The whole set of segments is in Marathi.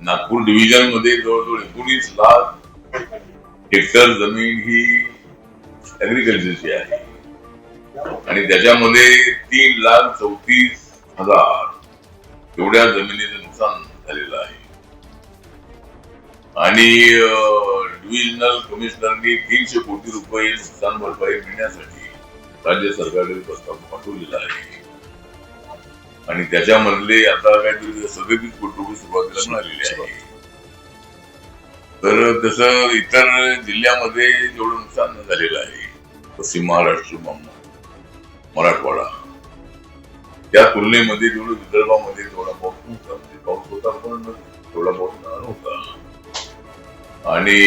नागपूर डिव्हिजन मध्ये जवळजवळ 19 लाख हेक्टर जमीन ही ऍग्रिकल्चरची आहे आणि त्याच्यामध्ये 3,34,000 एवढ्या जमिनीचं नुकसान झालेलं आहे आणि डिव्हिजनल कमिशनरनी 300 कोटी रुपये नुकसान भरपाई मिळण्यासाठी राज्य सरकारकडे प्रस्ताव पाठवलेला आहे आणि त्याच्यामधले आता काहीतरी 37 कोटी रुपये सुरुवातीला मिळालेले आहे. तर तसं इतर जिल्ह्यामध्ये जेवढं नुकसान झालेलं आहे पश्चिम महाराष्ट्र, मराठवाडा त्या तुलनेमध्ये जेवढं विदर्भामध्ये तेवढा पाऊस नव्हता, पाऊस होता पण तेवढा पाऊस नव्हता आणि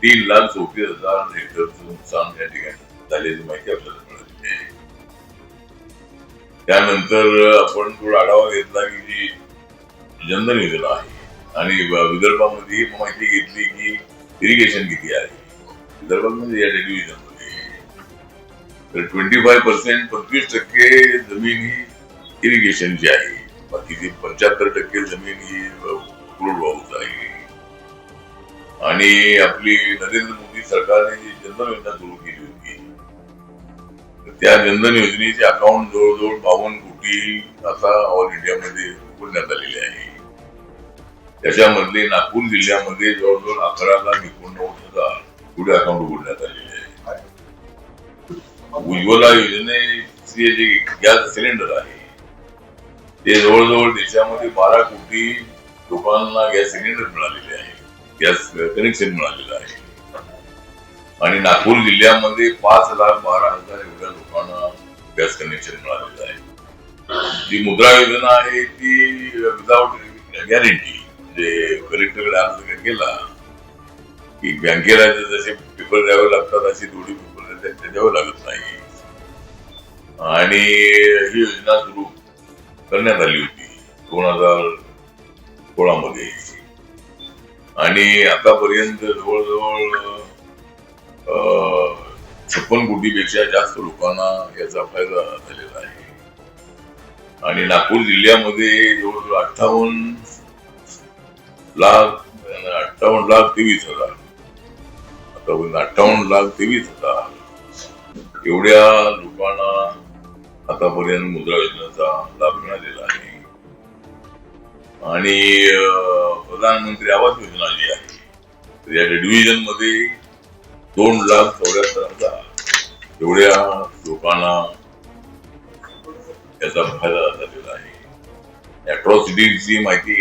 3,34,000 हेक्टरचं नुकसान या ठिकाणी झाल्याची माहिती आपल्याला मिळालेली आहे. त्यानंतर आपण थोडा आढावा घेतला की जी जनधन योजना आहे आणि विदर्भामध्ये माहिती घेतली की इरिगेशन किती आहे विदर्भामध्ये या डिव्हिजन मध्ये. तर 25% 25% जमीन ही इरिगेशनची आहे, बाकीची 75% जमीन ही कोरडवाहूच आहे. आणि आपली नरेंद्र मोदी सरकारने जी जनधन योजना सुरू केली होती त्या जनधन योजनेचे अकाउंट जवळजवळ 52 कोटी आता ऑल इंडियामध्ये उघडण्यात आलेले आहे. त्याच्यामधले नागपूर जिल्ह्यामध्ये जवळजवळ 11,89,000 एवढे अकाउंट उघडण्यात आलेले आहे. उज्ज्वला योजनेचे जे गॅस सिलेंडर आहे ते जवळजवळ देशामध्ये 12 कोटी लोकांना गॅस सिलेंडर मिळालेले आहे, गॅस कनेक्शन मिळालेलं आहे आणि नागपूर जिल्ह्यामध्ये 5,12,000 एवढ्या लोकांना गॅस कनेक्शन मिळालेलं आहे. जी मुद्रा योजना आहे ती विदाउट गॅरंटी, म्हणजे कलेक्टरकडे अर्ज केला की बँकेला जसे पेपर द्यावे लागतात अशी थोडी पेपर ते द्यावं लागत नाही आणि ही योजना सुरू करण्यात आली होती 2016 मध्ये आणि आतापर्यंत जवळजवळ 56 कोटीपेक्षा जास्त लोकांना याचा फायदा झालेला आहे आणि नागपूर जिल्ह्यामध्ये जवळजवळ 58,23,000 एवढ्या लोकांना आतापर्यंत मुद्रा योजनेचा लाभ मिळालेला आहे. आणि प्रधानमंत्री आवास योजना जी आहे तर या डिव्हिजन मध्ये 2,74,000 एवढ्या लोकांना याचा फायदा झालेला आहे. अॅट्रॉसिटीची माहिती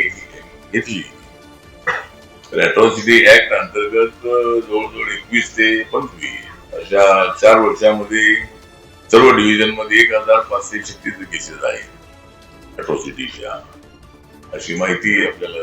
घेतली तर अॅट्रॉसिटी ऍक्ट अंतर्गत जवळजवळ 21 ते 25 अशा 4 वर्षामध्ये सर्व डिव्हिजन मध्ये 1,536 केसेस आहेत अॅट्रॉसिटीच्या, अशी माहिती आपल्याला